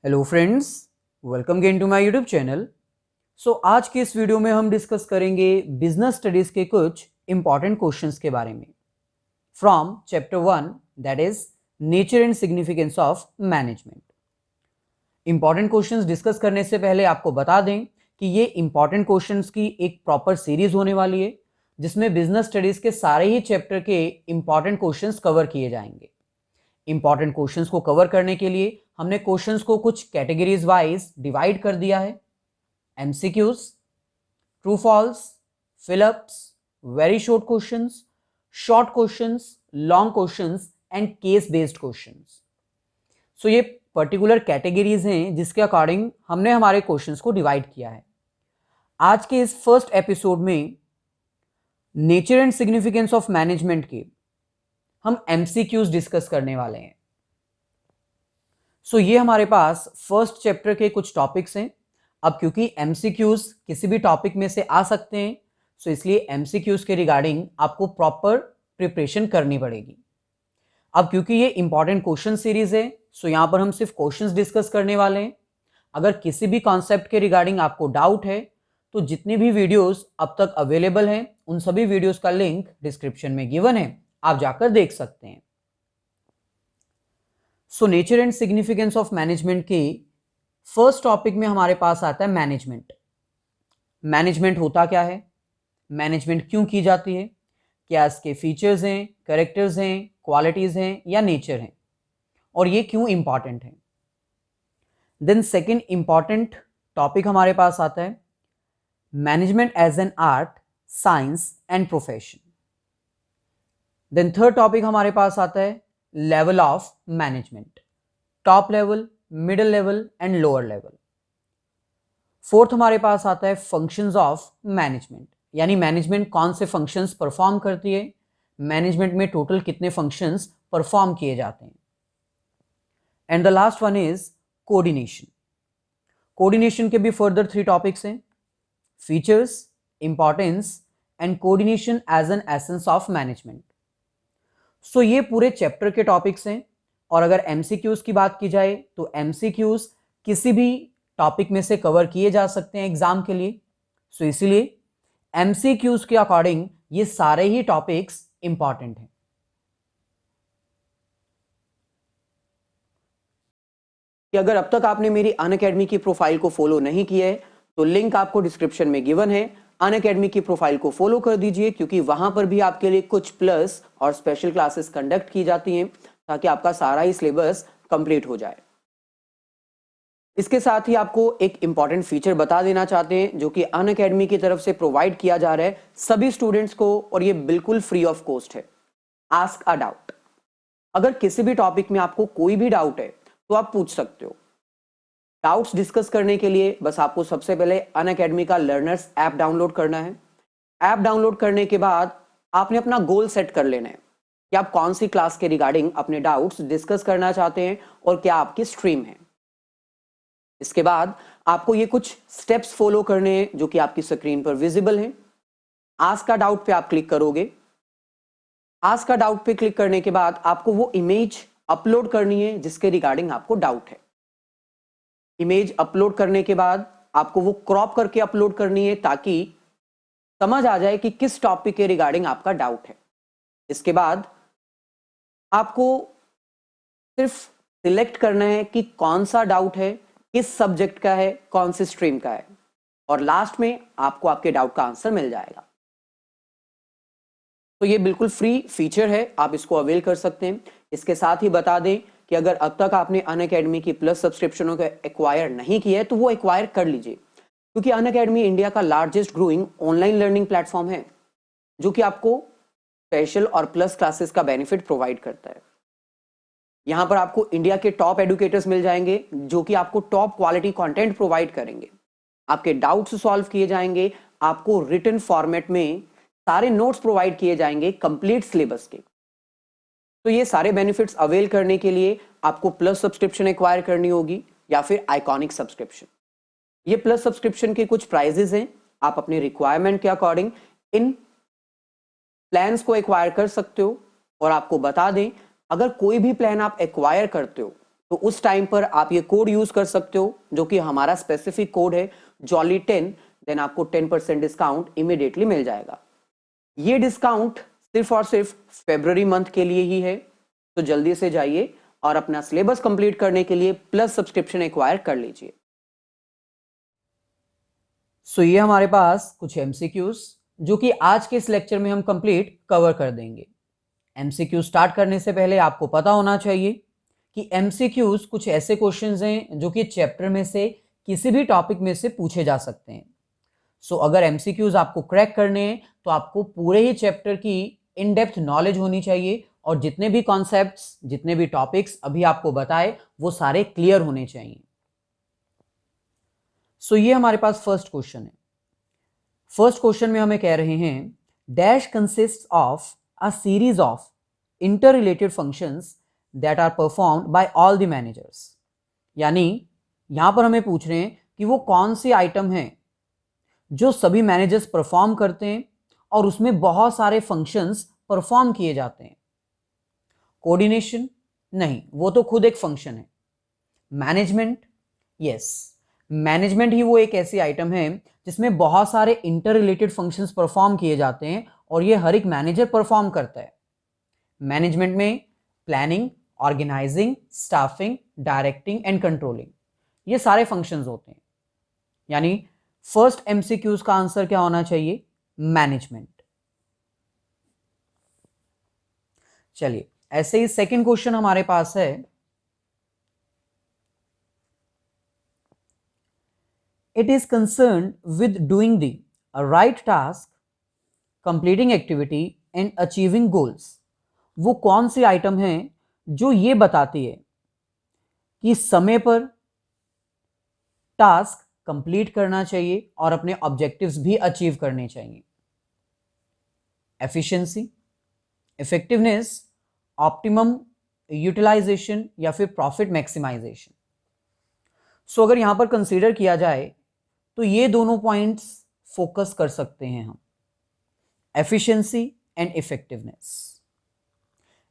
Hello friends, welcome again to my YouTube channel. आज के इस वीडियो में हम डिस्कस करेंगे बिजनेस स्टडीज के कुछ इंपॉर्टेंट क्वेश्चंस के बारे में from chapter 1 that is nature and significance of management. Important questions discuss करने से पहले आपको बता दें कि ये इंपॉर्टेंट क्वेश्चंस की एक प्रॉपर सीरीज होने वाली है जिसमें बिजनेस स्टडीज के सारे ही चैप्टर के इंपॉर्टेंट क्वेश्चंस कवर किए जाएंगे। इंपॉर्टेंट क्वेश्चंस को कवर करने के लिए हमने क्वेश्चंस को कुछ कैटेगरीज वाइज डिवाइड कर दिया है। MCQs, true false, fill ups, very short questions, short questions, long questions and case based questions. ये पर्टिकुलर कैटेगरीज हैं जिसके अकॉर्डिंग हमने हमारे क्वेश्चंस को डिवाइड किया है। आज के इस फर्स्ट एपिसोड में nature and significance of management के हम एमसीक्यूज डिस्कस करने वाले हैं। ये हमारे पास फर्स्ट चैप्टर के कुछ टॉपिक्स हैं। अब क्योंकि एमसीक्यूज किसी भी टॉपिक में से आ सकते हैं, इसलिए एमसीक्यूज के रिगार्डिंग आपको प्रॉपर प्रिपरेशन करनी पड़ेगी। अब क्योंकि ये इंपॉर्टेंट क्वेश्चन सीरीज है, यहां पर हम सिर्फ क्वेश्चंस डिस्कस करने वाले हैं। अगर किसी भी कॉन्सेप्ट के रिगार्डिंग आपको डाउट है तो जितनी भी वीडियोस अब तक अवेलेबल हैं उन सभी वीडियोस का लिंक डिस्क्रिप्शन में गिवन है, आप जाकर देख सकते हैं। Nature and significance of management के फर्स्ट टॉपिक में हमारे पास आता है मैनेजमेंट। मैनेजमेंट होता क्या है, मैनेजमेंट क्यों की जाती है, क्या इसके फीचर्स हैं, कैरेक्टर्स हैं, क्वालिटीज हैं या नेचर हैं, और ये क्यों इंपॉर्टेंट है। देन सेकंड इंपॉर्टेंट टॉपिक हमारे पास आता है management as an art, science and profession. Then third topic हमारे पास आता है level of management, top level, middle level and lower level. Fourth हमारे पास आता है फंक्शंस ऑफ मैनेजमेंट, यानी मैनेजमेंट कौन से फंक्शंस परफॉर्म करती है, मैनेजमेंट में टोटल कितने फंक्शंस परफॉर्म किए जाते हैं। And the last one is coordination. Coordination के भी फर्दर 3 टॉपिक्स हैं, features, importance and coordination as an essence of management. ये पूरे चैप्टर के टॉपिक्स हैं। और अगर एमसीक्यूज की बात की जाए तो एमसीक्यूज किसी भी टॉपिक में से कवर किए जा सकते हैं एग्जाम के लिए। इसीलिए एमसीक्यूज के अकॉर्डिंग ये सारे ही टॉपिक्स इंपॉर्टेंट हैं। कि अगर अब तक आपने मेरी अनअकैडमी की प्रोफाइल को फॉलो नहीं किया है तो लिंक आपको डिस्क्रिप्शन में गिवन है। अनअकैडमी की प्रोफाइल को फॉलो कर दीजिए क्योंकि वहां पर भी आपके लिए कुछ प्लस और स्पेशल क्लासेस कंडक्ट की जाती हैं ताकि आपका सारा ही सिलेबस कंप्लीट हो जाए। इसके साथ ही आपको एक इंपॉर्टेंट फीचर बता देना चाहते हैं जो कि अनअकैडमी की तरफ से प्रोवाइड किया जा रहा है सभी स्टूडेंट्स को, और ये बिल्कुल फ्री ऑफ कॉस्ट है। Ask a doubt. अगर किसी भी टॉपिक में आपको कोई भी डाउट है तो आप पूछ सकते हो। डाउट्स डिस्कस करने के लिए बस आपको सबसे पहले अनअकैडमी का लर्नर्स ऐप डाउनलोड करना है। ऐप डाउनलोड करने के बाद आपने अपना गोल सेट कर लेना है कि आप कौन सी क्लास के रिगार्डिंग अपने डाउट्स डिस्कस करना चाहते हैं और क्या आपकी स्ट्रीम है। इसके बाद आपको ये कुछ स्टेप्स फॉलो करने हैं जो कि आपकी स्क्रीन पर विजिबल हैं। आस्क अ डाउट पे आप क्लिक करोगे। आस्क अ डाउट पे क्लिक करने के बाद आपको वो इमेज अपलोड करनी है जिसके रिगार्डिंग आपको डाउट है। इमेज अपलोड करने के बाद आपको वो क्रॉप करके अपलोड करनी है ताकि समझ आ जाए कि किस टॉपिक के रिगार्डिंग आपका डाउट है। इसके बाद आपको सिर्फ सिलेक्ट करना है कि कौन सा डाउट है, किस सब्जेक्ट का है, कौन सी स्ट्रीम का है, और लास्ट में आपको आपके डाउट का आंसर मिल जाएगा। ये बिल्कुल फ्री फीचर है, आप इसको अवेल कर सकते हैं। इसके साथ ही बता दें कि अगर अब तक आपने अनअकैडमी की प्लस सब्सक्रिप्शनों को एक्वायर नहीं किया है तो वो एक्वायर कर लीजिए क्योंकि अनअकैडमी इंडिया का largest growing online learning platform है जो कि आपको स्पेशल और प्लस क्लासेस का बेनिफिट प्रोवाइड करता है। यहां पर आपको इंडिया के टॉप एडुकेटर्स मिल जाएंगे जो कि आपको टॉप क्वालिटी कंटेंट प्रोवाइड करेंगे, आपके डाउट्स सॉल्व किए जाएंगे, आपको रिटन फॉर्मेट में सारे नोट्स प्रोवाइड किए जाएंगे कंप्लीट सिलेबस के। तो ये सारे बेनिफिट्स अवेल करने के लिए आपको प्लस सब्सक्रिप्शन एक्वायर करनी होगी या फिर आइकॉनिक सब्सक्रिप्शन। ये प्लस सब्सक्रिप्शन के कुछ प्राइजेस हैं, आप अपने रिक्वायरमेंट के अकॉर्डिंग इन प्लान्स को एक्वायर कर सकते हो। और आपको बता दें अगर कोई भी प्लान आप एक्वायर करते हो तो उस टाइम पर आप ये कोड यूज कर सकते हो जो कि हमारा स्पेसिफिक कोड है जॉली10, देन आपको 10% डिस्काउंट इमीडिएटली मिल जाएगा। ये डिस्काउंट सिर्फ और सिर्फ फरवरी मंथ के लिए ही है, तो जल्दी से जाइए और अपना सिलेबस कंप्लीट करने के लिए प्लस सब्सक्रिप्शन एक्वायर कर लीजिए। सो ये हमारे पास कुछ एमसीक्यूज जो कि आज के इस लेक्चर में हम कंप्लीट कवर कर देंगे। एमसीक्यू स्टार्ट करने से पहले आपको पता होना चाहिए कि एमसीक्यूज कुछ ऐसे क्वेश्चंस हैं जो कि चैप्टर में से किसी भी टॉपिक में से पूछे जा सकते हैं। सो अगर एमसीक्यूज आपको क्रैक करने हैं तो आपको पूरे ही चैप्टर की इन डेप्थ नॉलेज होनी चाहिए और जितने भी कॉन्सेप्ट्स, जितने भी टॉपिक्स अभी आपको बताए वो सारे क्लियर होने चाहिए। सो ये हमारे पास फर्स्ट क्वेश्चन है। फर्स्ट क्वेश्चन में हमें कह रहे हैं dash consist of a series of interrelated functions that are performed by all the managers. यानी यहां पर हमें पूछ रहे हैं कि वो कौन सी आइटम है जो सभी मैनेजर्स परफॉर्म करते हैं और उसमें बहुत सारे फंक्शंस परफॉर्म किए जाते हैं। कोऑर्डिनेशन नहीं, वो तो खुद एक फंक्शन है। मैनेजमेंट, यस, मैनेजमेंट ही वो एक ऐसी आइटम है जिसमें बहुत सारे इंटर रिलेटेड फंक्शंस परफॉर्म किए जाते हैं और ये हर एक मैनेजर परफॉर्म करता है। मैनेजमेंट में planning, organising, staffing, directing and controlling, ये सारे फंक्शंस होते हैं। यानी फर्स्ट एमसीक्यूज का आंसर क्या होना चाहिए? मैनेजमेंट। चलिए, ऐसे ही सेकंड क्वेश्चन हमारे पास है, it is concern with doing the right task, completing activity and achieving goals. वो कौन सी आइटम है जो ये बताती है कि समय पर टास्क कंप्लीट करना चाहिए और अपने ऑब्जेक्टिव्स भी अचीव करने चाहिए? एफिशिएंसी, इफेक्टिवनेस, ऑप्टिमम यूटिलाइजेशन या फिर प्रॉफिट मैक्सिमाइजेशन। सो अगर यहां पर कंसीडर किया जाए तो ये दोनों पॉइंट्स फोकस कर सकते हैं हम, एफिशिएंसी एंड इफेक्टिवनेस।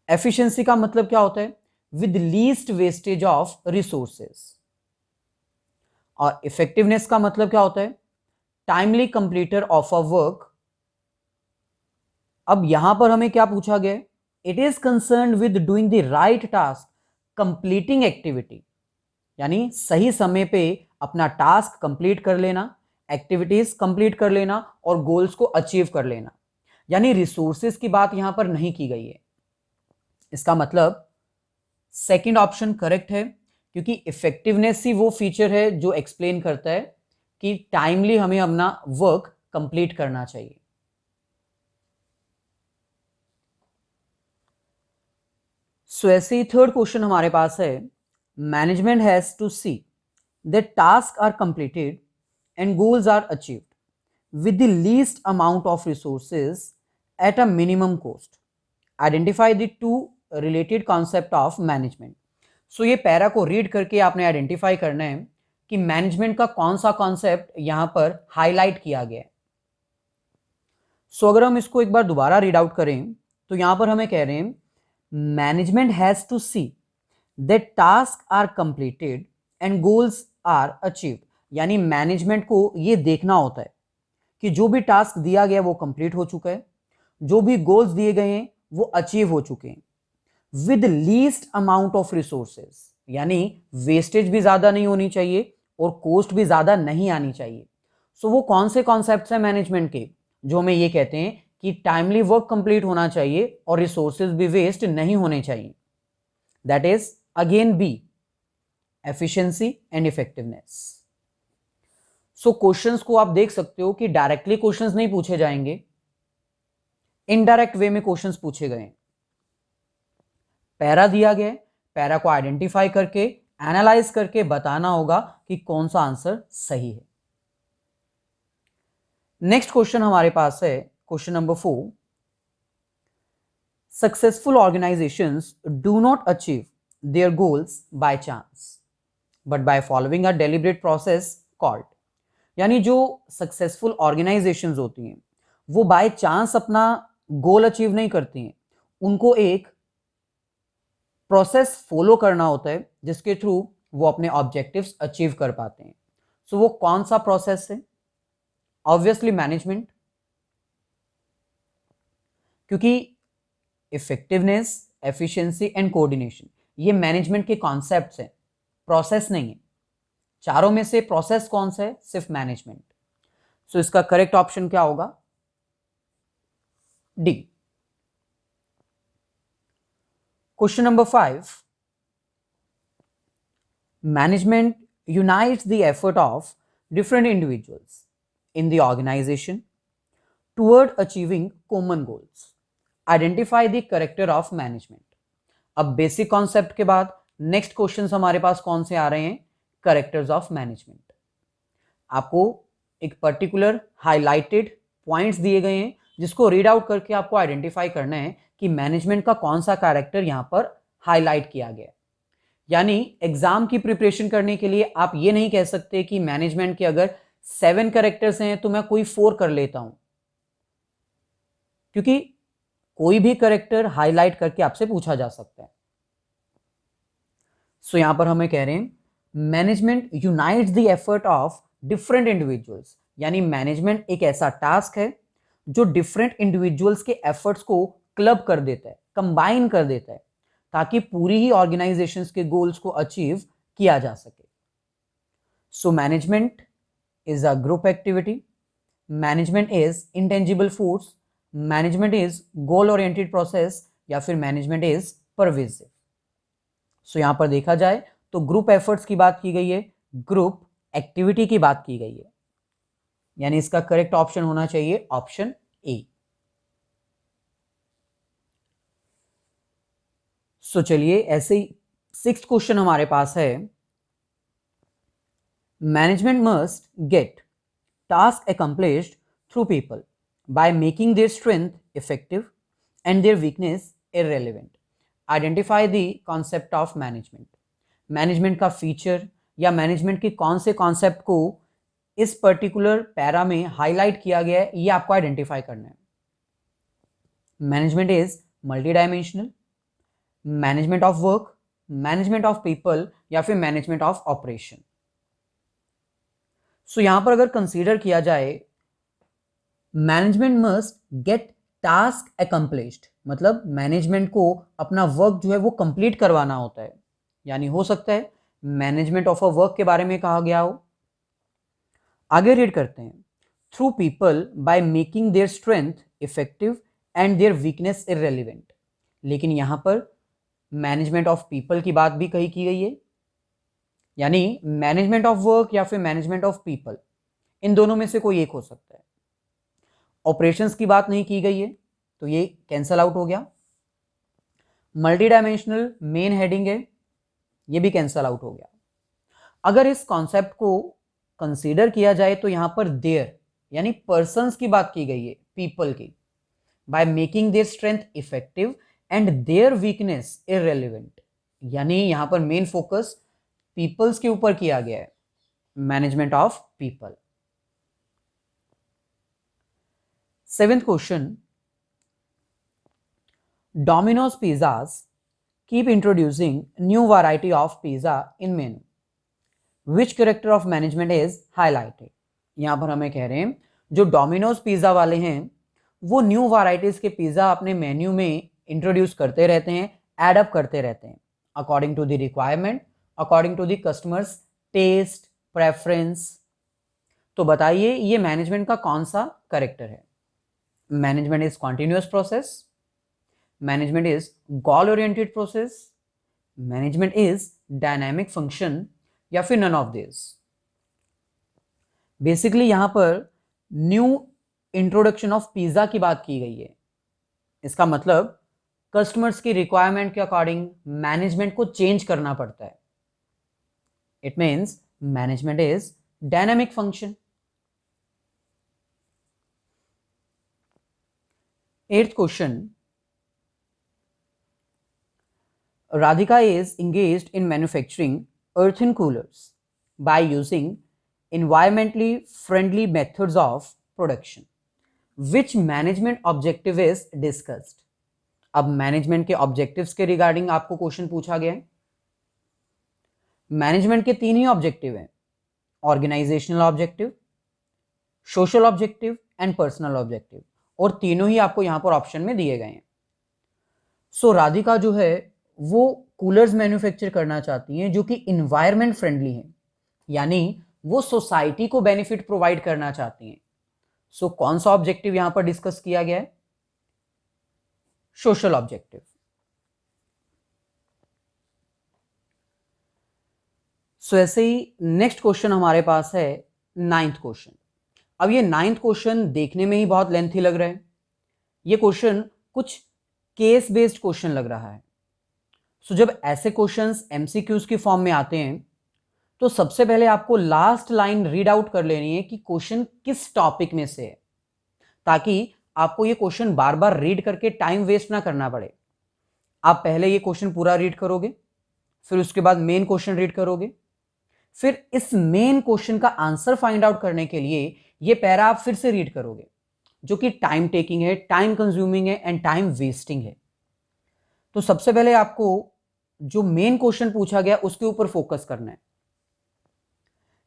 एफिशिएंसी का मतलब क्या होता है? With least wastage of resources. और इफेक्टिवनेस का मतलब क्या होता है? Timely completer of a work. अब यहां पर हमें क्या पूछा गया? It is concern with doing the right task, completing activity, यानी सही समय पे अपना टास्क कंप्लीट कर लेना, एक्टिविटीज कंप्लीट कर लेना और गोल्स को अचीव कर लेना। यानी रिसोर्सेज की बात यहां पर नहीं की गई है। इसका मतलब सेकंड ऑप्शन करेक्ट है, क्योंकि इफेक्टिवनेस ही वो फीचर है जो एक्सप्लेन करता है कि टाइमली हमें अपना वर्क कंप्लीट करना चाहिए। सो ऐसे ही थर्ड क्वेश्चन हमारे पास है, management has to see that task are completed and goals are achieved with the least amount of resources at a minimum cost. Identify the two related concept of management. So ये para को read करके आपने identify करना है कि management का कौन सा कॉन्सेप्ट यहां पर हाईलाइट किया गया है। सो अगर हम इसको एक बार दोबारा रीड आउट करें तो यहां पर हमें कह रहे हैं management has to see that task are completed and goals are achieved. यानी मैनेजमेंट को ये देखना होता है कि जो भी टास्क दिया गया वो कंप्लीट हो चुका है, जो भी गोल्स दिए गए हैं वो अचीव हो चुके हैं with least amount of resources. यानी वेस्टेज भी ज्यादा नहीं होनी चाहिए और कॉस्ट भी ज्यादा नहीं आनी चाहिए। सो वो कौन से कॉन्सेप्ट्स हैं मैनेजमेंट के जो हमें ये कहते हैं कि टाइमली वर्क कंप्लीट होना चाहिए और रिसोर्सेज भी वेस्ट नहीं होने चाहिए? That is again B, efficiency and effectiveness. So questions को आप देख सकते हो कि डायरेक्टली क्वेश्चंस नहीं पूछे जाएंगे, इनडायरेक्ट वे में क्वेश्चंस पूछे गए। पैरा दिया गया, पैरा को आइडेंटिफाई करके एनालाइज करके बताना होगा कि कौन सा आंसर सही है। नेक्स्ट क्वेश्चन हमारे पास है question number 4, successful organisations do not achieve their goals by chance but by following a deliberate process called. यानी जो सक्सेसफुल ऑर्गेनाइजेशंस होती हैं वो बाय चांस अपना गोल अचीव नहीं करती हैं, उनको एक प्रोसेस फॉलो करना होता है जिसके थ्रू वो अपने ऑब्जेक्टिव्स अचीव कर पाते हैं। सो वो कौन सा प्रोसेस है? ऑब्वियसली मैनेजमेंट, क्योंकि इफेक्टिवनेस, एफिशिएंसी एंड कोऑर्डिनेशन ये मैनेजमेंट के कॉन्सेप्ट्स हैं, प्रोसेस नहीं है। चारों में से प्रोसेस कौन सा है? सिर्फ मैनेजमेंट। सो इसका करेक्ट ऑप्शन क्या होगा? D. Question number 5, management unites the effort of different individuals in the organization toward achieving common goals. Identify the character of management. अब बेसिक कॉन्सेप्ट के बाद नेक्स्ट क्वेश्चंस हमारे पास कौन से आ रहे हैं? Characters of management. आपको एक पर्टिकुलर हाईलाइटेड पॉइंट्स दिए गए हैं जिसको रीड आउट करके आपको आइडेंटिफाई करना है कि मैनेजमेंट का कौन सा कैरेक्टर यहां पर हाईलाइट किया गया है। यानी एग्जाम की प्रिपरेशन करने के लिए आप ये नहीं कह सकते कि मैनेजमेंट के अगर 7 कैरेक्टर्स हैं तो मैं कोई 4 कर लेता हूं, क्योंकि कोई भी कैरेक्टर हाईलाइट करके आपसे पूछा जा सकता है। सो यहां पर हमें कह रहे हैं management unites the effort of different individuals, यानी मैनेजमेंट एक ऐसा टास्क है जो डिफरेंट इंडिविजुअल्स के एफर्ट्स को क्लब कर देता है, कंबाइन कर देता है, ताकि पूरी ही ऑर्गेनाइजेशंस के गोल्स को अचीव किया जा सके। So management is a group activity, management is intangible force, management is goal oriented process, या फिर मैनेजमेंट इज परवेसिव। सो यहां पर देखा जाए तो ग्रुप एफर्ट्स की बात की गई है, ग्रुप एक्टिविटी की बात की गई है, यानी इसका करेक्ट ऑप्शन होना चाहिए ऑप्शन ए। सो चलिए ऐसे ही 6th क्वेश्चन हमारे पास है, management must get task accomplished through people by making their strength effective and their weakness irrelevant. Identify the concept of management. Management का फीचर या मैनेजमेंट के कौन से कॉन्सेप्ट को इस पर्टिकुलर पैरा में हाईलाइट किया गया है, ये आपको आइडेंटिफाई करना है। Management is multi dimensional, management of work, management of people, या फिर मैनेजमेंट ऑफ ऑपरेशन। सो यहां पर अगर कंसीडर किया जाए management must get task accomplished, मतलब मैनेजमेंट को अपना वर्क जो है वो कंप्लीट करवाना होता है, यानी हो सकता है मैनेजमेंट ऑफ अ वर्क के बारे में कहा गया हो। आगे रीड करते हैं, through people by making their strength effective and their weakness irrelevant. लेकिन यहां पर मैनेजमेंट ऑफ पीपल की बात भी कही की गई है, यानी मैनेजमेंट ऑफ वर्क या फिर मैनेजमेंट ऑफ पीपल, इन दोनों में से कोई एक हो सकता है। ऑपरेशंस की बात नहीं की गई है तो ये कैंसल आउट हो गया। मल्टी डायमेंशनल मेन हेडिंग है, ये भी कैंसल आउट हो गया। अगर इस कॉन्सेप्ट को कंसीडर किया जाए तो यहां पर देयर यानी पर्संस की बात की गई है, पीपल की, by making their strength effective and their weakness irrelevant, यानी यहां पर मेन फोकस पीपल्स के ऊपर किया गया है, management of people. 7th question, Domino's pizzas keep introducing new variety of pizza in menu. Which character of management is highlighted? यहां पर हमें कह रहे हैं जो डोमिनोज पिज्जा वाले हैं वो न्यू वैरायटीज के पिज्जा अपने मेन्यू में इंट्रोड्यूस करते रहते हैं, एड अप करते रहते हैं, according to the requirement, according to the customers taste preference. तो बताइए ये मैनेजमेंट का कौन सा कैरेक्टर है? Management is continuous process, management is goal oriented process, management is dynamic function, या फिर नन ऑफ दिस। बेसिकली यहां पर न्यू इंट्रोडक्शन ऑफ पिज्जा की बात की गई है, इसका मतलब कस्टमर्स की रिक्वायरमेंट के अकॉर्डिंग मैनेजमेंट को चेंज करना पड़ता है। It means management is dynamic function. 8th question, Radhika is engaged in manufacturing earthen coolers by using environmentally friendly methods of production. Which management objective is discussed? अब management के objectives के regarding आपको question पूछा गया है। Management के 3 ही objective हैं, organisational objective, social objective and personal objective, और तीनों ही आपको यहां पर ऑप्शन में दिए गए हैं। सो राधिका जो है वो कूलर्स मैन्युफैक्चर करना चाहती हैं जो कि इन्वायरमेंट फ्रेंडली है, यानी वो सोसाइटी को बेनिफिट प्रोवाइड करना चाहती हैं। सो कौन सा ऑब्जेक्टिव यहां पर डिस्कस किया गया है? Social objective. सो ऐसे ही नेक्स्ट क्वेश्चन हमारे पास है 9th क्वेश्चन। अब ये 9th क्वेश्चन देखने में ही बहुत लेंथी लग रहा है। ये क्वेश्चन कुछ केस बेस्ड क्वेश्चन लग रहा है। सो जब ऐसे क्वेश्चंस एमसीक्यूज की फॉर्म में आते हैं तो सबसे पहले आपको लास्ट लाइन रीड आउट कर लेनी है कि क्वेश्चन किस टॉपिक में से है, ताकि आपको ये क्वेश्चन बार बार रीड करके टाइम वेस्ट ना करना पड़े। आप पहले ये क्वेश्चन पूरा रीड करोगे, फिर उसके बाद मेन क्वेश्चन रीड करोगे, फिर इस मेन क्वेश्चन का आंसर फाइंड आउट करने के लिए ये पैरा आप फिर से रीड करोगे, जो कि टाइम टेकिंग है, टाइम कंज्यूमिंग है एंड टाइम वेस्टिंग है। तो सबसे पहले आपको जो मेन क्वेश्चन पूछा गया उसके ऊपर फोकस करना है।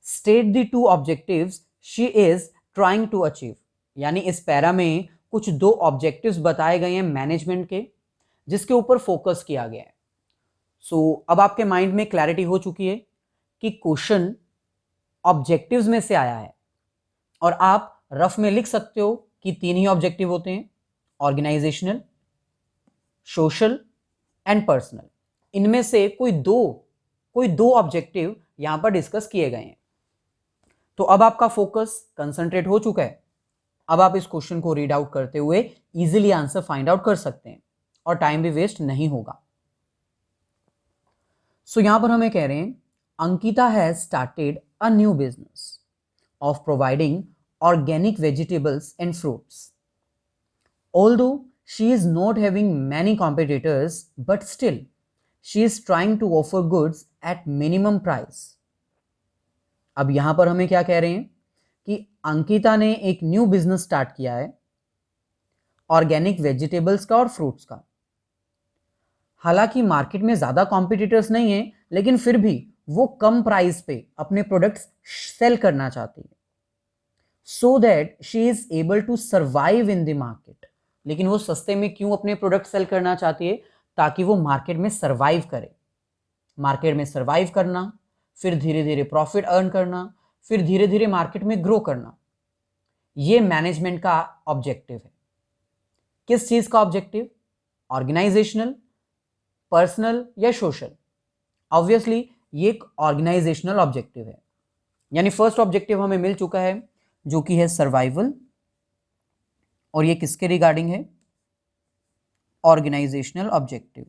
State the 2 objectives she is trying to achieve, यानी इस पैरा में कुछ 2 ऑब्जेक्टिव्स बताए गए हैं मैनेजमेंट के, जिसके ऊपर फोकस किया गया है। सो अब आपके माइंड में क्लैरिटी हो चुकी है कि क्वेश्चन ऑब्जेक्टिव्स में से आया है, और आप रफ में लिख सकते हो कि 3 ही ऑब्जेक्टिव होते हैं, ऑर्गेनाइजेशनल, सोशल एंड पर्सनल। इनमें से कोई दो ऑब्जेक्टिव यहां पर डिस्कस किए गए हैं। तो अब आपका फोकस कंसंट्रेट हो चुका है। अब आप इस क्वेश्चन को रीड आउट करते हुए इजीली आंसर फाइंड आउट कर सकते हैं और टाइम भी वेस्ट नहीं होगा। सो यहां पर हमें कह रहे हैं Ankita has started a new business of providing organic vegetables and fruits. Although she is not having many competitors, but still she is trying to offer goods at minimum price. अब यहां पर हमें क्या कह रहे हैं कि अंकिता ने एक न्यू बिजनेस स्टार्ट किया है ऑर्गेनिक वेजिटेबल्स का और फ्रूट्स का। हालांकि मार्केट में ज्यादा कॉम्पिटिटर्स नहीं है, लेकिन फिर भी वो कम प्राइस पे अपने प्रोडक्ट्स सेल करना चाहती है, so that she is able to survive in the market। लेकिन वो सस्ते में क्यों अपने प्रोडक्ट सेल करना चाहती है? ताकि वो मार्केट में सरवाइव करे। मार्केट में सरवाइव करना, फिर धीरे धीरे प्रॉफिट अर्न करना, फिर धीरे धीरे मार्केट में ग्रो करना, ये मैनेजमेंट का ऑब्जेक्टिव है। किस चीज का ऑब्जेक्टिव? ऑर्गेनाइजेशनल, पर्सनल या सोशल? ऑब्वियसली ये एक ऑर्गेनाइजेशनल ऑब्जेक्टिव है, यानी फर्स्ट ऑब्जेक्टिव हमें मिल चुका है जो कि है सर्वाइवल, और ये किसके रिगार्डिंग है? Organisational objective.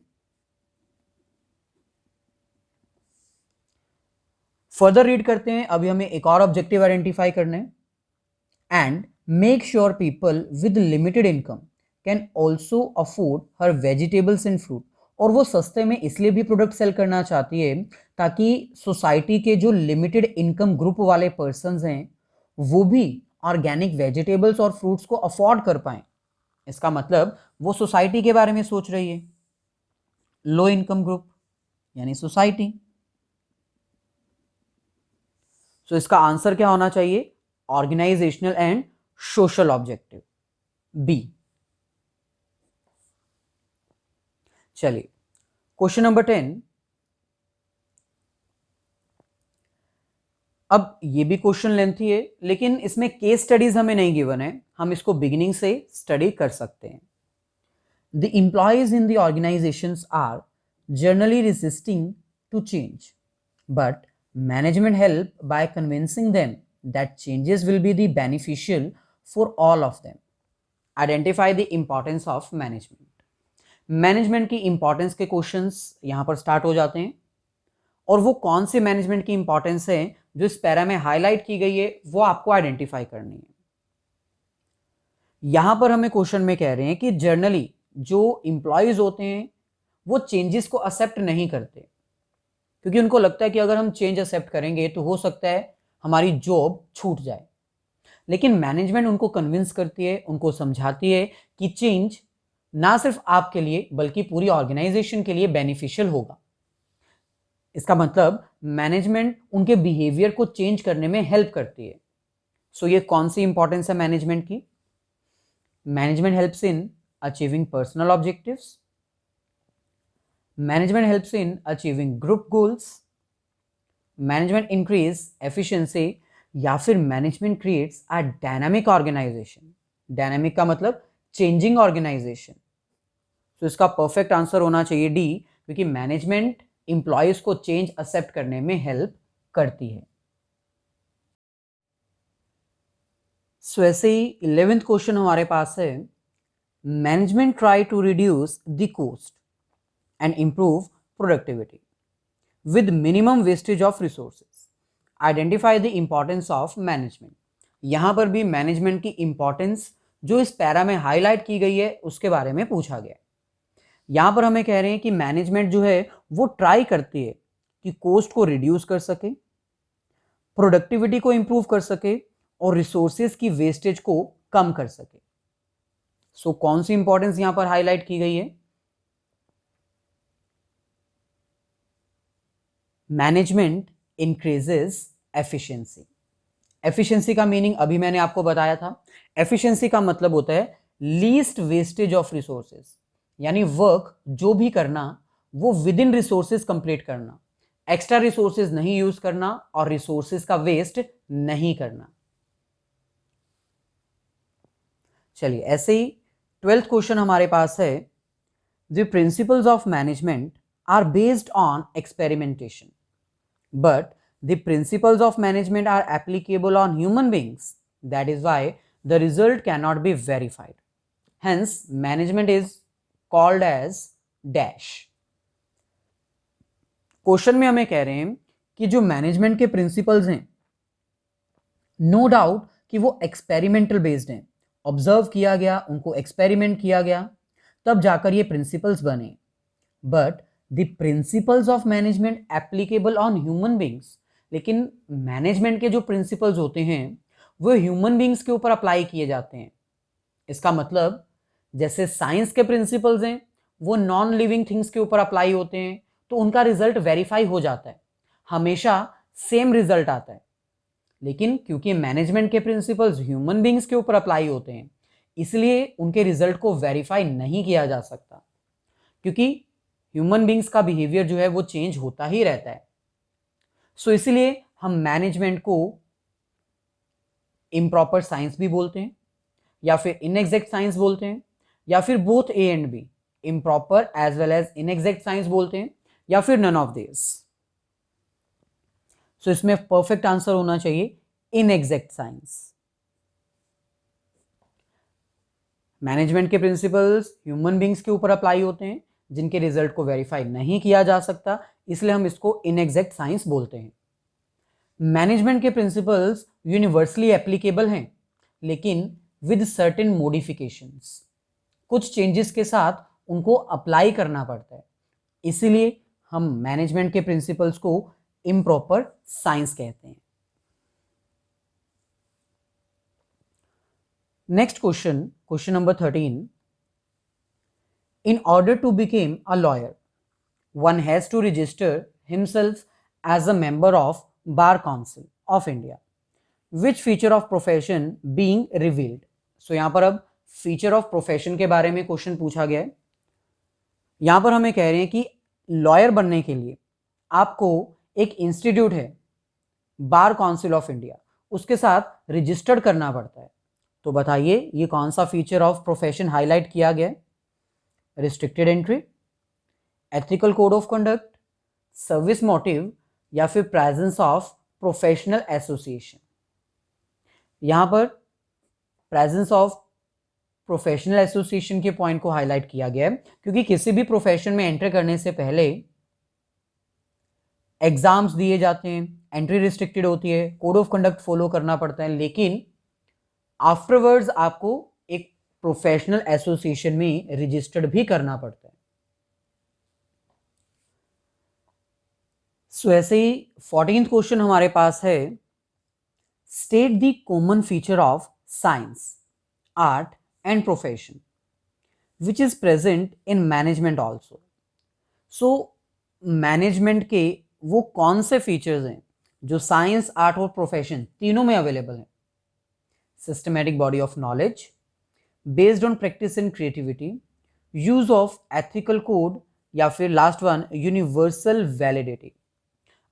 फर्दर रीड करते हैं। अभी हमें एक और ऑब्जेक्टिव आइडेंटिफाई करना है। And make sure people with limited income can also afford her vegetables and fruit. और वो सस्ते में इसलिए भी प्रोडक्ट सेल करना चाहती है ताकि सोसाइटी के जो लिमिटेड इनकम ग्रुप वाले पर्संस हैं वो भी ऑर्गेनिक वेजिटेबल्स और फ्रूट्स को अफोर्ड कर पाएं। इसका मतलब वो सोसाइटी के बारे में सोच रही है, लो इनकम ग्रुप यानी सोसाइटी। सो इसका आंसर क्या होना चाहिए? Organisational and social objective, B. चलिए क्वेश्चन नंबर 10। अब ये भी क्वेश्चन लेंथी है, लेकिन इसमें केस स्टडीज हमें नहीं गिवन है, हम इसको बिगिनिंग से स्टडी कर सकते हैं। The employees in the organisations are generally resisting to change, but management help by convincing them that changes will be the beneficial for all of them. Identify the importance of management. Management की importance के questions यहां पर start हो जाते हैं, और वो कौन से मैनेजमेंट की इंपॉर्टेंस है जो इस पैरा में हाईलाइट की गई है वो आपको आइडेंटिफाई करनी है। यहां पर हमें क्वेश्चन में कह रहे हैं कि जनरली जो इंप्लॉयज होते हैं वो चेंजेस को एक्सेप्ट नहीं करते, क्योंकि उनको लगता है कि अगर हम चेंज एक्सेप्ट करेंगे तो हो सकता है हमारी जॉब छूट जाए। लेकिन मैनेजमेंट उनको कन्विंस करती है, उनको समझाती है कि चेंज ना सिर्फ आपके लिए बल्कि पूरी ऑर्गेनाइजेशन के लिए बेनिफिशियल होगा। इसका मतलब मैनेजमेंट उनके बिहेवियर को चेंज करने में हेल्प करती है। सो ये कौन सी इंपॉर्टेंस है मैनेजमेंट की? Management helps in achieving personal objectives, management helps in achieving group goals, management increase efficiency, या फिर management creates a dynamic organisation. Dynamic का मतलब चेंजिंग ऑर्गेनाइजेशन। तो इसका परफेक्ट आंसर होना चाहिए डी, क्योंकि मैनेजमेंट इंप्लॉयज को चेंज एक्सेप्ट करने में हेल्प करती है। सो ऐसे ही 11th क्वेश्चन हमारे पास है, management try to reduce the cost and improve productivity with minimum wastage of resources, identify the importance of management. यहां पर भी मैनेजमेंट की इंपॉर्टेंस जो इस पैरा में हाईलाइट की गई है उसके बारे में पूछा गया है। यहां पर हमें कह रहे हैं कि मैनेजमेंट जो है वो ट्राई करती है कि कॉस्ट को रिड्यूस कर सके, प्रोडक्टिविटी को इंप्रूव कर सके और रिसोर्सेज की वेस्टेज को कम कर सके। सो कौन सी इंपॉर्टेंस यहां पर हाईलाइट की गई है? Management increases efficiency. एफिशिएंसी का मीनिंग अभी मैंने आपको बताया था। एफिशिएंसी का मतलब होता है लीस्ट वेस्टेज ऑफ रिसोर्सेज, यानी वर्क जो भी करना वो विद इन रिसोर्सेज कंप्लीट करना, एक्स्ट्रा रिसोर्सेज नहीं यूज करना और रिसोर्सेज का वेस्ट नहीं करना। चलिए ऐसे ही 12th क्वेश्चन हमारे पास है, the principles of management are based on experimentation but the principles of management are applicable on human beings. That is why the result cannot be verified. Hence, management is called as dash. Question में हमें कह रहे हैं कि जो management के principles हैं, no doubt कि वो एक्सपेरिमेंटल बेस्ड हैं, ऑब्जर्व किया गया, उनको एक्सपेरिमेंट किया गया, तब जाकर ये प्रिंसिपल्स बने। But the principles of management applicable on human beings, लेकिन मैनेजमेंट के जो प्रिंसिपल्स होते हैं वो ह्यूमन बींग्स के ऊपर अप्लाई किए जाते हैं। इसका मतलब जैसे साइंस के प्रिंसिपल्स हैं वो नॉन लिविंग थिंग्स के ऊपर अप्लाई होते हैं तो उनका रिजल्ट वेरीफाई हो जाता है, हमेशा सेम रिजल्ट आता है। लेकिन क्योंकि मैनेजमेंट के प्रिंसिपल्स ह्यूमन बींग्स के ऊपर अप्लाई होते हैं इसलिए उनके रिजल्ट को वेरीफाई नहीं किया जा सकता, क्योंकि ह्यूमन बींग्स का बिहेवियर जो है वो चेंज होता ही रहता है। सो इसलिए हम मैनेजमेंट को इम्प्रॉपर साइंस भी बोलते हैं या फिर इनएग्जैक्ट साइंस बोलते हैं या फिर both A and B, improper as well as inexact science बोलते हैं या फिर नन ऑफ दिस। सो इसमें परफेक्ट आंसर होना चाहिए इनएग्जैक्ट साइंस। मैनेजमेंट के प्रिंसिपल्स ह्यूमन बींग्स के ऊपर अप्लाई होते हैं जिनके रिजल्ट को वेरीफाई नहीं किया जा सकता, इसलिए हम इसको इनएग्जैक्ट साइंस बोलते हैं। मैनेजमेंट के प्रिंसिपल्स यूनिवर्सली एप्लीकेबल हैं लेकिन विद सर्टेन मॉडिफिकेशंस, कुछ चेंजेस के साथ उनको अप्लाई करना पड़ता है, इसीलिए हम मैनेजमेंट के प्रिंसिपल्स को इम्प्रॉपर साइंस कहते हैं। Next question, question number 13, in order to become a lawyer one has to register himself as a member of bar council of India, which feature of profession being revealed। so यहां पर अब feature of profession के बारे में question पूछा गया है। यहां पर हमें कह रहे हैं कि लॉयर बनने के लिए आपको एक इंस्टीट्यूट है बार काउंसिल ऑफ इंडिया, उसके साथ रजिस्टर्ड करना पड़ता है। तो बताइए ये कौन सा फीचर ऑफ प्रोफेशन हाईलाइट किया गया है? Restricted entry, ethical code of conduct, service motive या फिर प्रेजेंस ऑफ प्रोफेशनल एसोसिएशन। यहां पर प्रेजेंस ऑफ प्रोफेशनल एसोसिएशन के पॉइंट को हाईलाइट किया गया है क्योंकि किसी भी प्रोफेशन में एंटर करने से पहले एग्जाम्स दिए जाते हैं, एंट्री रिस्ट्रिक्टेड होती है, कोड ऑफ कंडक्ट फॉलो करना पड़ता है, लेकिन आफ्टरवर्ड्स आपको एक प्रोफेशनल एसोसिएशन में रजिस्टर्ड भी करना पड़ता है। सो ऐसे ही 14th क्वेश्चन हमारे पास है, state the common feature of science, art and profession which is present in management also. So management के वो कौन से फीचर्स हैं जो साइंस, आर्ट और प्रोफेशन तीनों में अवेलेबल हैं? Systematic body of knowledge, based on practice and creativity, use of ethical code, या फिर लास्ट वन यूनिवर्सल वैलिडिटी।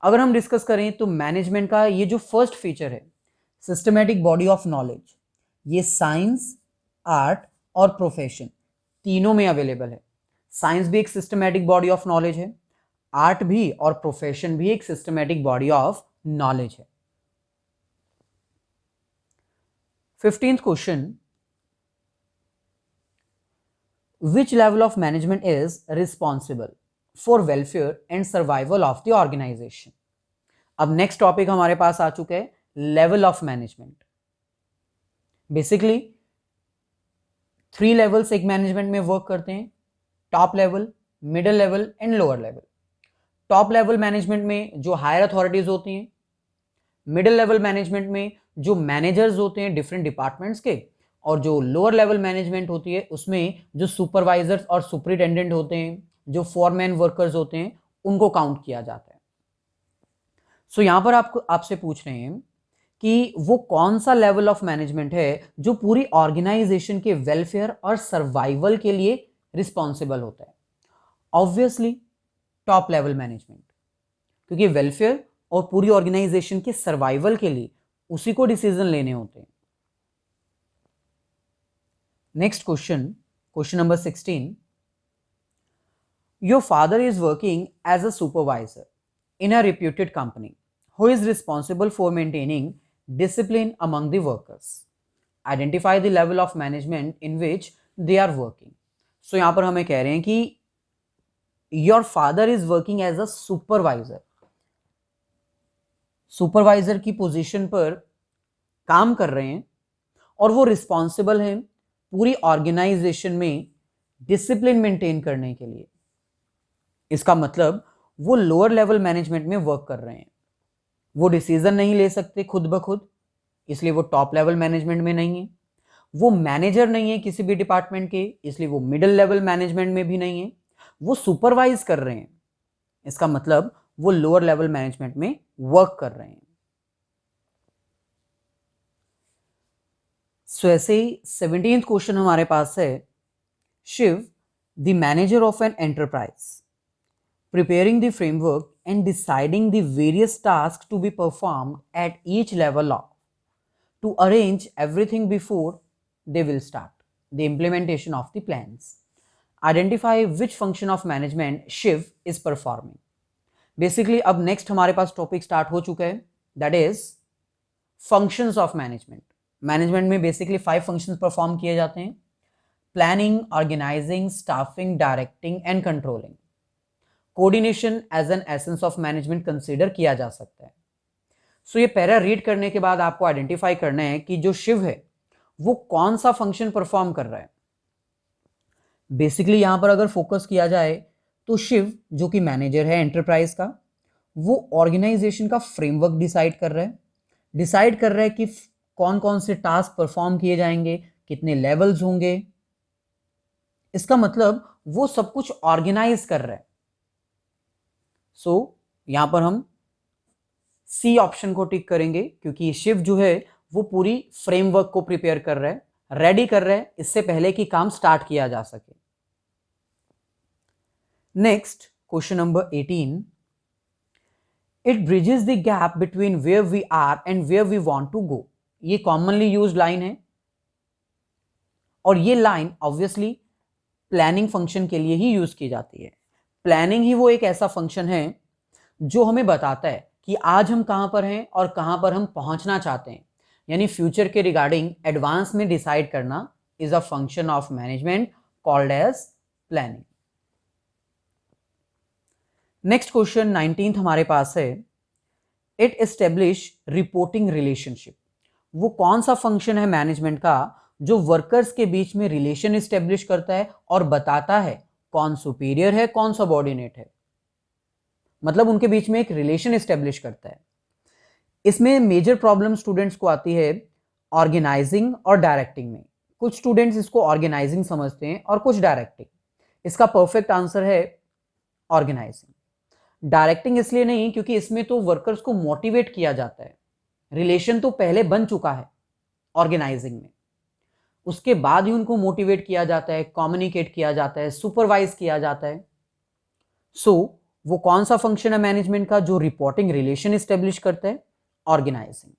अगर हम डिस्कस करें तो मैनेजमेंट का ये जो फर्स्ट फीचर है सिस्टमैटिक बॉडी ऑफ नॉलेज, ये साइंस, आर्ट और प्रोफेशन तीनों में अवेलेबल है। साइंस भी एक सिस्टमैटिक बॉडी ऑफ नॉलेज है, आर्ट भी और प्रोफेशन भी एक सिस्टमैटिक बॉडी ऑफ नॉलेज है। 15th question, which level of management is responsible for welfare and survival of the organization? अब नेक्स्ट टॉपिक हमारे पास आ चुका है level of management. Basically 3 levels एक मैनेजमेंट में वर्क करते हैं, top level, middle level and lower level. Top level management में जो हायर अथॉरिटीज होती हैं, मिडिल लेवल मैनेजमेंट में जो मैनेजर्स होते हैं डिफरेंट डिपार्टमेंट्स के, और जो लोअर लेवल मैनेजमेंट होती है उसमें जो सुपरवाइजर्स और सुपरिटेंडेंट होते हैं, जो फोरमैन वर्कर्स होते हैं, उनको काउंट किया जाता है। सो यहां पर आपसे पूछ रहे हैं कि वो कौन सा लेवल ऑफ मैनेजमेंट है जो पूरी ऑर्गेनाइजेशन के वेलफेयर और सर्वाइवल के लिए रिस्पॉन्सिबल होता है। ऑब्वियसली टॉप लेवल मैनेजमेंट, क्योंकि वेलफेयर और पूरी ऑर्गेनाइजेशन के सर्वाइवल के लिए उसी को डिसीजन लेने होते हैं। Next question, question number 16, your father is working as a supervisor in a reputed company who is responsible for maintaining discipline among the workers. Identify the level of management in which they are working. So यहाँ पर हमें कह रहे हैं कि your father is working as a supervisor. Supervisor की position पर काम कर रहे हैं और वो रिस्पॉन्सिबल हैं पूरी ऑर्गेनाइजेशन में डिसिप्लिन मेंटेन करने के लिए। इसका मतलब वो लोअर लेवल मैनेजमेंट में वर्क कर रहे हैं, वो डिसीजन नहीं ले सकते खुद ब खुद, इसलिए वो टॉप लेवल मैनेजमेंट में नहीं है। वो मैनेजर नहीं है किसी भी डिपार्टमेंट के, इसलिए वो मिडिल लेवल मैनेजमेंट में भी नहीं है। वो सुपरवाइज कर रहे हैं, इसका मतलब वो लोअर लेवल मैनेजमेंट में वर्क कर रहे हैं। सो ऐसे ही 17th क्वेश्चन हमारे पास है, Shiv the manager of an enterprise preparing the framework and deciding the various tasks to be performed at each level of, to arrange everything before they will start the implementation of the plans. Identify which function of management Shiv is performing. Basically अब next हमारे पास topic start हो चुका है, that is functions of management. Management में basically 5 functions perform किए जाते हैं: planning, organizing, staffing, directing and controlling. Coordination as an essence of management consider किया जा सकता है। सो ये पैरा रीड करने के बाद आपको आइडेंटिफाई करना है कि जो शिव है वो कौन सा फंक्शन परफॉर्म कर रहा है। बेसिकली यहां पर अगर फोकस किया जाए तो शिव जो कि मैनेजर है एंटरप्राइज का, वो ऑर्गेनाइजेशन का फ्रेमवर्क डिसाइड कर रहा है कि कौन कौन से टास्क परफॉर्म किए जाएंगे, कितने लेवल्स होंगे। इसका मतलब वो सब कुछ ऑर्गेनाइज कर रहा है। सो यहां पर हम सी ऑप्शन को टिक करेंगे, क्योंकि शिव जो है वो पूरी फ्रेमवर्क को प्रिपेयर कर रहा है, रेडी कर रहा है, इससे पहले कि काम स्टार्ट किया जा सके। Next question number 18, it bridges the gap between where we are and where we want to go. ये कॉमनली यूज्ड लाइन है और ये लाइन ऑब्वियसली प्लानिंग फंक्शन के लिए ही यूज की जाती है। प्लानिंग ही वो एक ऐसा फंक्शन है जो हमें बताता है कि आज हम कहां पर हैं और कहां पर हम पहुंचना चाहते हैं, यानी फ्यूचर के रिगार्डिंग एडवांस में डिसाइड करना is a function of management called as planning. Next question 19th हमारे पास है, इट एस्टेब्लिश रिपोर्टिंग रिलेशनशिप। वो कौन सा फंक्शन है मैनेजमेंट का जो वर्कर्स के बीच में रिलेशन एस्टेब्लिश करता है और बताता है कौन सुपीरियर है कौन सबऑर्डिनेट है, मतलब उनके बीच में एक रिलेशन एस्टेब्लिश करता है। इसमें मेजर प्रॉब्लम स्टूडेंट्स को आती है ऑर्गेनाइजिंग और डायरेक्टिंग में। कुछ स्टूडेंट्स इसको ऑर्गेनाइजिंग समझते हैं और कुछ डायरेक्टिंग। इसका परफेक्ट आंसर है ऑर्गेनाइजिंग। डायरेक्टिंग इसलिए नहीं क्योंकि इसमें तो वर्कर्स को मोटिवेट किया जाता है, रिलेशन तो पहले बन चुका है ऑर्गेनाइजिंग में, उसके बाद ही उनको मोटिवेट किया जाता है, कम्युनिकेट किया जाता है, सुपरवाइज किया जाता है। सो वो कौन सा फंक्शन है मैनेजमेंट का जो रिपोर्टिंग रिलेशन एस्टेब्लिश करता है? ऑर्गेनाइजिंग।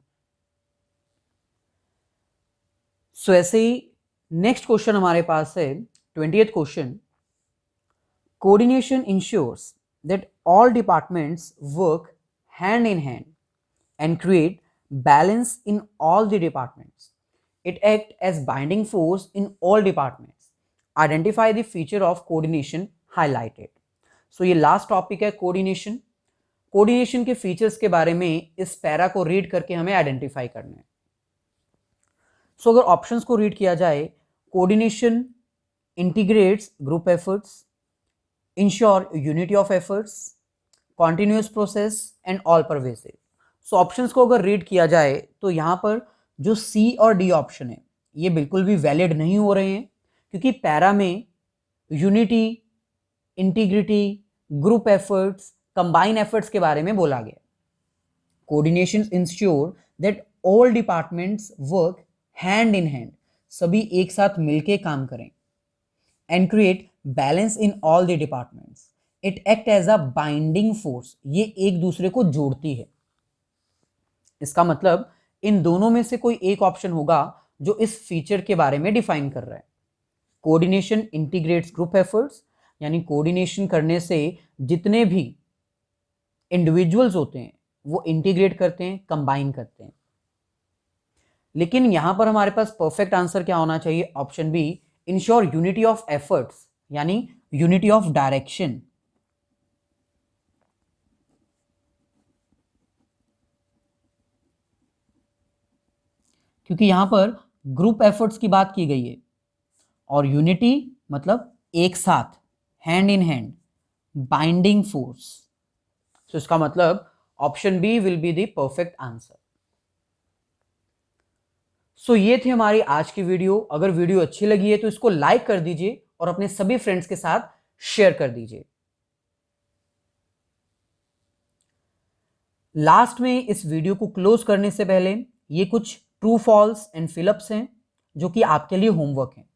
सो ऐसे ही नेक्स्ट क्वेश्चन हमारे पास है 20th question, coordination ensures that all departments work hand in hand and create balance in all the departments. It acts as binding force in all departments. Identify the feature of coordination highlighted. So ये last topic है coordination. Coordination के features के बारे में इस para को read करके हमें आइडेंटिफाई करना है। सो अगर ऑप्शंस को रीड किया जाए, coordination integrates group efforts, ensure unity of efforts, continuous process and all pervasive. So options को अगर रीड किया जाए तो यहाँ पर जो सी और डी ऑप्शन है ये बिल्कुल भी वैलिड नहीं हो रहे हैं, क्योंकि पैरा में unity, integrity, group efforts, combine efforts के बारे में बोला गया। Coordination ensure that all departments work hand in hand, सभी एक साथ मिलके काम करें, and create balance in all the departments. It act as a binding force, ये एक दूसरे को जोड़ती है। इसका मतलब इन दोनों में से कोई एक ऑप्शन होगा जो इस फीचर के बारे में डिफाइन कर रहा है। कोऑर्डिनेशन इंटीग्रेट्स ग्रुप एफर्ट्स, यानी कोऑर्डिनेशन करने से जितने भी इंडिविजुअल्स होते हैं वो इंटीग्रेट करते हैं, कंबाइन करते हैं। लेकिन यहां पर हमारे पास परफेक्ट आंसर क्या होना चाहिए? Option B, ensure unity of efforts, यानी यूनिटी ऑफ डायरेक्शन। क्योंकि यहां पर ग्रुप एफर्ट्स की बात की गई है और यूनिटी मतलब एक साथ, hand in hand, binding force. So इसका मतलब option B will be the perfect answer. So ये थी हमारी आज की वीडियो। अगर वीडियो अच्छी लगी है तो इसको लाइक कर दीजिए और अपने सभी फ्रेंड्स के साथ शेयर कर दीजिए। लास्ट में इस वीडियो को क्लोज करने से पहले ये कुछ ट्रू फॉल्स एंड फिलअप्स हैं जो कि आपके लिए होमवर्क हैं।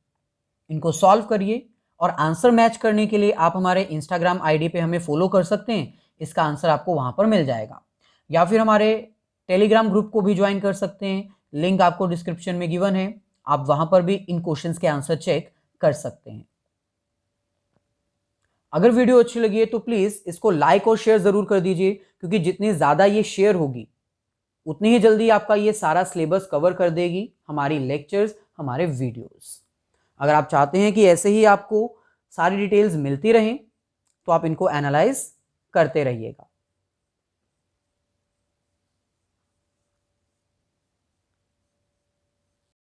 इनको सॉल्व करिए और आंसर मैच करने के लिए आप हमारे इंस्टाग्राम आईडी पे हमें फॉलो कर सकते हैं। इसका आंसर आपको वहां पर मिल जाएगा, या फिर हमारे टेलीग्राम ग्रुप को भी ज्वाइन कर सकते हैं। लिंक आपको डिस्क्रिप्शन में गिवन है, आप वहां पर भी इन क्वेश्चंस के आंसर चेक कर सकते हैं। अगर वीडियो अच्छी लगी है तो प्लीज इसको लाइक और शेयर जरूर कर दीजिए, क्योंकि जितनी ज्यादा ये शेयर होगी उतनी ही जल्दी आपका ये सारा सिलेबस कवर कर देगी हमारी लेक्चर्स, हमारे वीडियोस। अगर आप चाहते हैं कि ऐसे ही आपको सारी डिटेल्स मिलती रहें तो आप इनको एनालाइज करते रहिएगा।